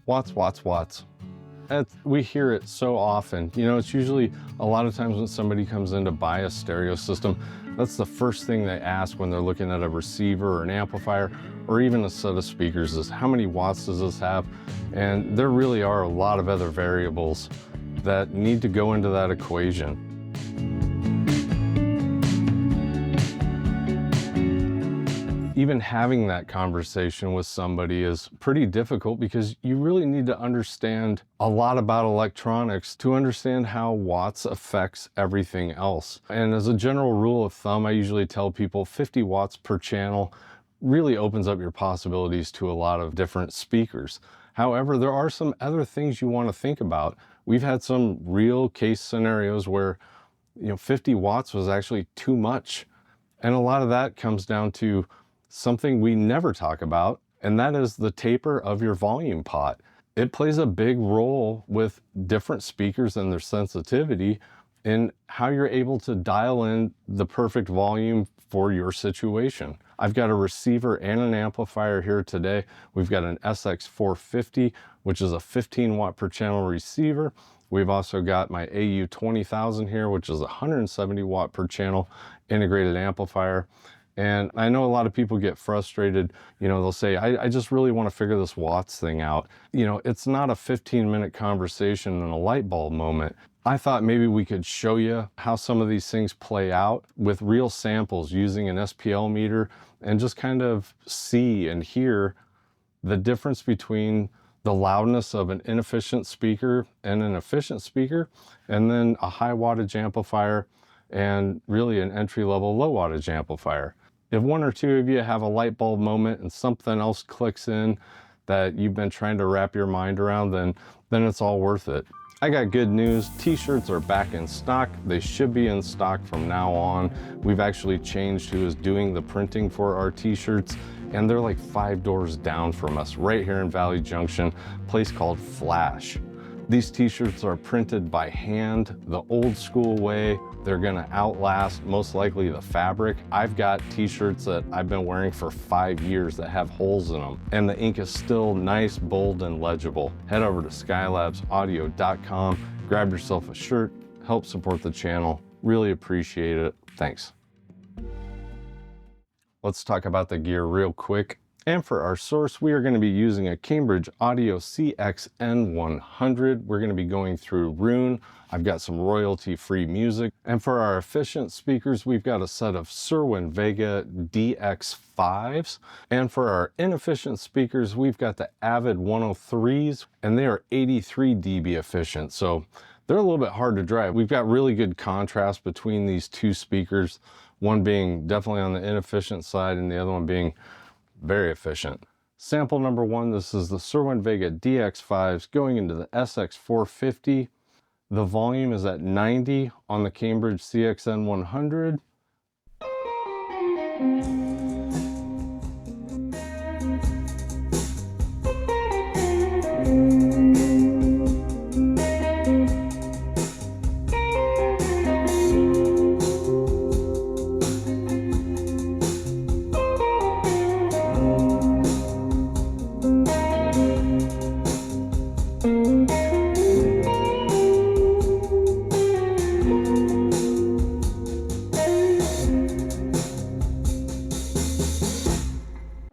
Watts, watts, watts. We hear it so often. You know, it's usually a lot of times when somebody comes in to buy a stereo system, that's the first thing they ask when they're looking at a receiver or an amplifier or even a set of speakers is how many watts does this have? And there really are a lot of other variables that need to go into that equation. Even having that conversation with somebody is pretty difficult because you really need to understand a lot about electronics to understand how watts affects everything else. And as a general rule of thumb, I usually tell people 50 watts per channel really opens up your possibilities to a lot of different speakers. However, there are some other things you want to think about. We've had some real case scenarios where, 50 watts was actually too much. And a lot of that comes down to something we never talk about, and that is the taper of your volume pot. It plays a big role with different speakers and their sensitivity in how you're able to dial in the perfect volume for your situation. I've got a receiver and an amplifier here today. We've got an SX450, which is a 15 watt per channel receiver. We've also got my AU 20000 here, which is a 170 watt per channel integrated amplifier. And I know a lot of people get frustrated, they'll say, I just really want to figure this watts thing out. It's not a 15-minute conversation and a light bulb moment. I thought maybe we could show you how some of these things play out with real samples using an SPL meter and just kind of see and hear the difference between the loudness of an inefficient speaker and an efficient speaker, and then a high wattage amplifier and really an entry-level low wattage amplifier. If one or two of you have a light bulb moment and something else clicks in that you've been trying to wrap your mind around, then it's all worth it. I got good news. T-shirts are back in stock. They should be in stock from now on. We've actually changed who is doing the printing for our T-shirts, and they're like 5 doors down from us right here in Valley Junction, a place called Flash. These T-shirts are printed by hand, the old school way. They're gonna outlast most likely the fabric. I've got T-shirts that I've been wearing for 5 years that have holes in them, and the ink is still nice, bold, and legible. Head over to skylabsaudio.com, grab yourself a shirt, help support the channel. Really appreciate it. Thanks. Let's talk about the gear real quick. And for our source, we are going to be using a Cambridge Audio CXN100. We're going to be going through Roon. I've got some royalty-free music. And for our efficient speakers, we've got a set of Cerwin-Vega DX5s. And for our inefficient speakers, we've got the Avid 103s, and they are 83 dB efficient. So they're a little bit hard to drive. We've got really good contrast between these two speakers, one being definitely on the inefficient side and the other one being very efficient. Sample number 1, this is the Cerwin-Vega DX5s going into the SX450. The volume is at 90 on the Cambridge CXN100.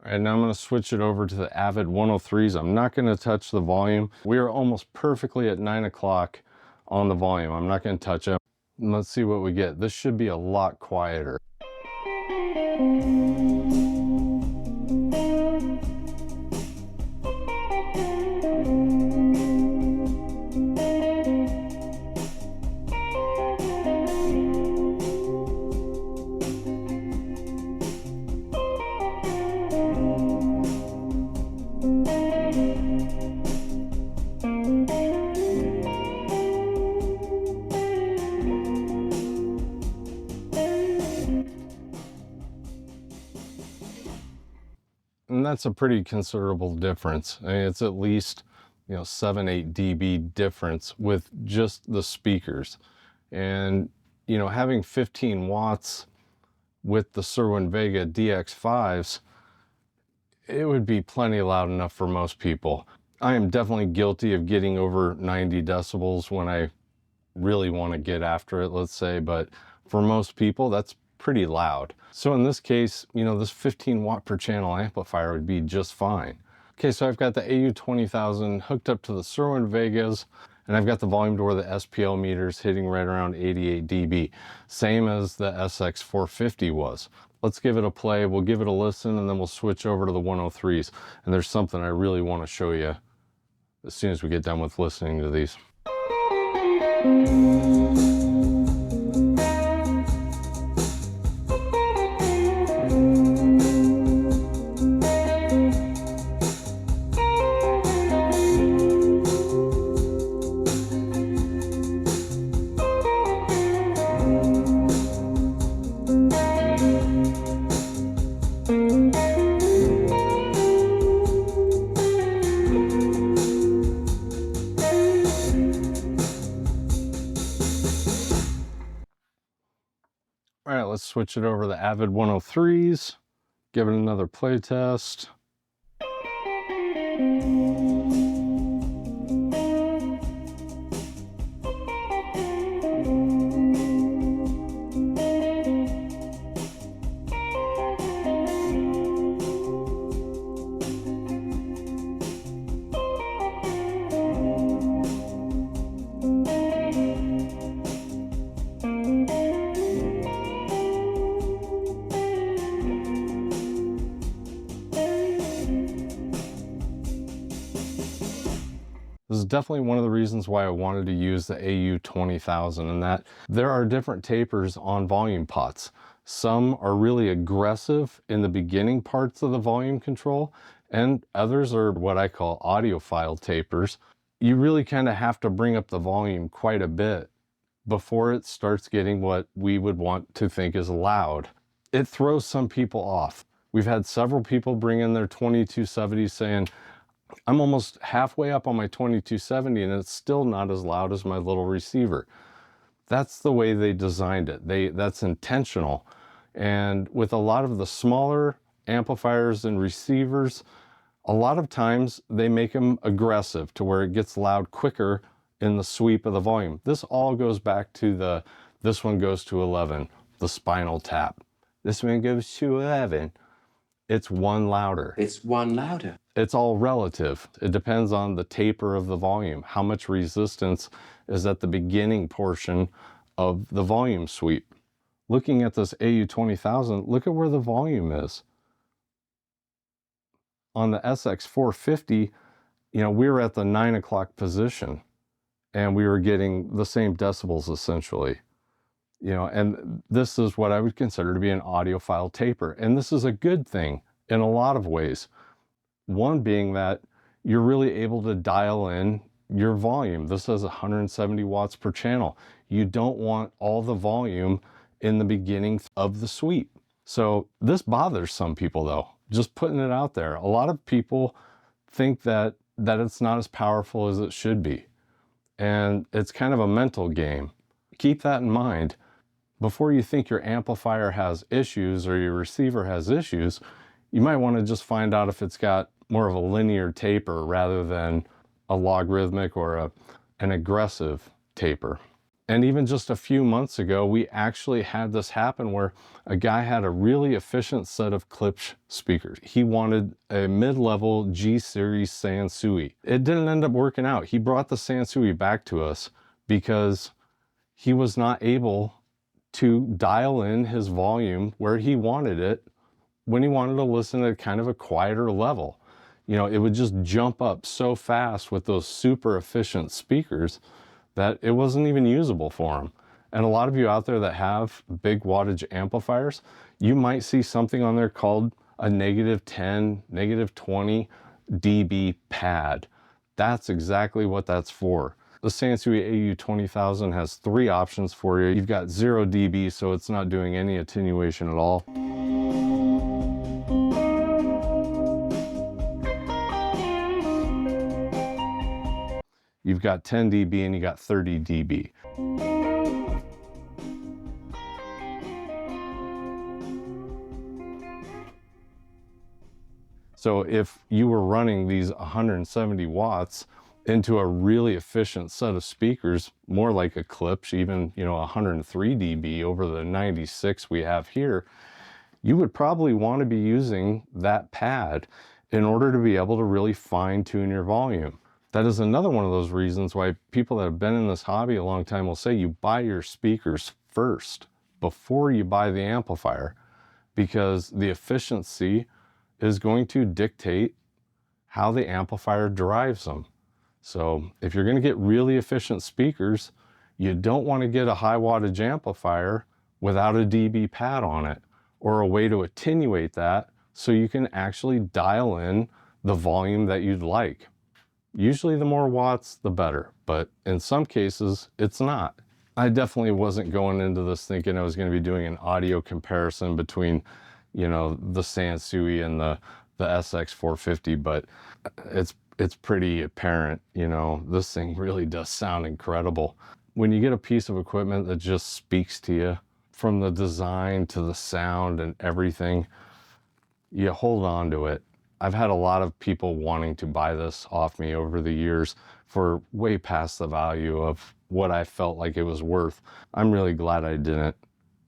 And now I'm going to switch it over to the Avid 103s. I'm not going to touch the volume. We are almost perfectly at 9 o'clock on the volume. I'm not going to touch it. And let's see what we get. This should be a lot quieter. And that's a pretty considerable difference. I mean, it's at least 7-8 dB difference with just the speakers. And having 15 watts with the Cerwin-Vega DX5s, it would be plenty loud enough for most people. I am definitely guilty of getting over 90 decibels when I really want to get after it, let's say, but for most people, that's pretty loud. So in this case, you know, this 15 watt per channel amplifier would be just fine. Okay, so I've got the AU20000 hooked up to the Sirwin Vegas, and I've got the volume door, the SPL meters hitting right around 88 dB, same as the SX450 was. Let's give it a play, we'll give it a listen, and then we'll switch over to the 103s. And there's something I really want to show you as soon as we get done with listening to these. All right, let's switch it over to the Avid 103s, give it another play test. This is definitely one of the reasons why I wanted to use the AU20000, and that there are different tapers on volume pots. Some are really aggressive in the beginning parts of the volume control, and others are what I call audiophile tapers. You really kind of have to bring up the volume quite a bit before it starts getting what we would want to think is loud. It throws some people off. We've had several people bring in their 2270s saying, I'm almost halfway up on my 2270 and it's still not as loud as my little receiver. That's the way they designed it. That's intentional. And with a lot of the smaller amplifiers and receivers, a lot of times they make them aggressive to where it gets loud quicker in the sweep of the volume. This all goes back to this one goes to 11, the spinal tap. This one goes to 11. It's one louder. It's one louder. It's all relative. It depends on the taper of the volume. How much resistance is at the beginning portion of the volume sweep. Looking at this AU20000, look at where the volume is. On the SX450, you know, we were at the 9 o'clock position and we were getting the same decibels essentially. You know, and this is what I would consider to be an audiophile taper. And this is a good thing in a lot of ways. One being that you're really able to dial in your volume. This says 170 watts per channel. You don't want all the volume in the beginning of the sweep. So this bothers some people though, just putting it out there. A lot of people think that it's not as powerful as it should be. And it's kind of a mental game. Keep that in mind. Before you think your amplifier has issues or your receiver has issues, you might want to just find out if it's got more of a linear taper rather than a logarithmic or an aggressive taper. And even just a few months ago, we actually had this happen where a guy had a really efficient set of Klipsch speakers. He wanted a mid-level G-series Sansui. It didn't end up working out. He brought the Sansui back to us because he was not able to dial in his volume where he wanted it when he wanted to listen at kind of a quieter level. You know, it would just jump up so fast with those super efficient speakers that it wasn't even usable for him. And a lot of you out there that have big wattage amplifiers, you might see something on there called a -10, -20 dB pad. That's exactly what that's for. The Sansui AU20000 has 3 options for you. You've got 0 dB, so it's not doing any attenuation at all. You've got 10 dB and you got 30 dB. So if you were running these 170 watts into a really efficient set of speakers, more like a Klipsch, even, you know, 103 dB over the 96 we have here, you would probably want to be using that pad in order to be able to really fine tune your volume. That is another one of those reasons why people that have been in this hobby a long time will say you buy your speakers first before you buy the amplifier, because the efficiency is going to dictate how the amplifier drives them. So if you're going to get really efficient speakers, you don't want to get a high wattage amplifier without a dB pad on it, or a way to attenuate that so you can actually dial in the volume that you'd like. Usually the more watts, the better, but in some cases it's not. I definitely wasn't going into this thinking I was going to be doing an audio comparison between, you know, the Sansui and the SX450, but it's pretty apparent, you know, this thing really does sound incredible. When you get a piece of equipment that just speaks to you, from the design to the sound and everything, you hold on to it. I've had a lot of people wanting to buy this off me over the years for way past the value of what I felt like it was worth. I'm really glad I didn't.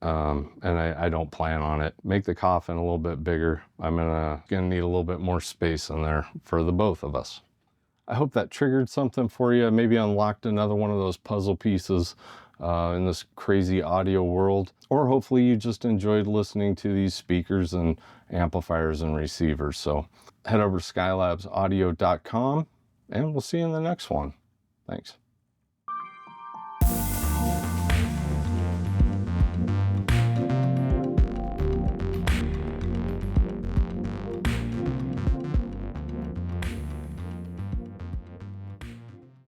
And I don't plan on it. Make the coffin a little bit bigger. I'm gonna need a little bit more space in there for the both of us. I hope that triggered something for you. Maybe unlocked another one of those puzzle pieces in this crazy audio world. Or hopefully you just enjoyed listening to these speakers and amplifiers and receivers. So head over to skylabsaudio.com and we'll see you in the next one. Thanks.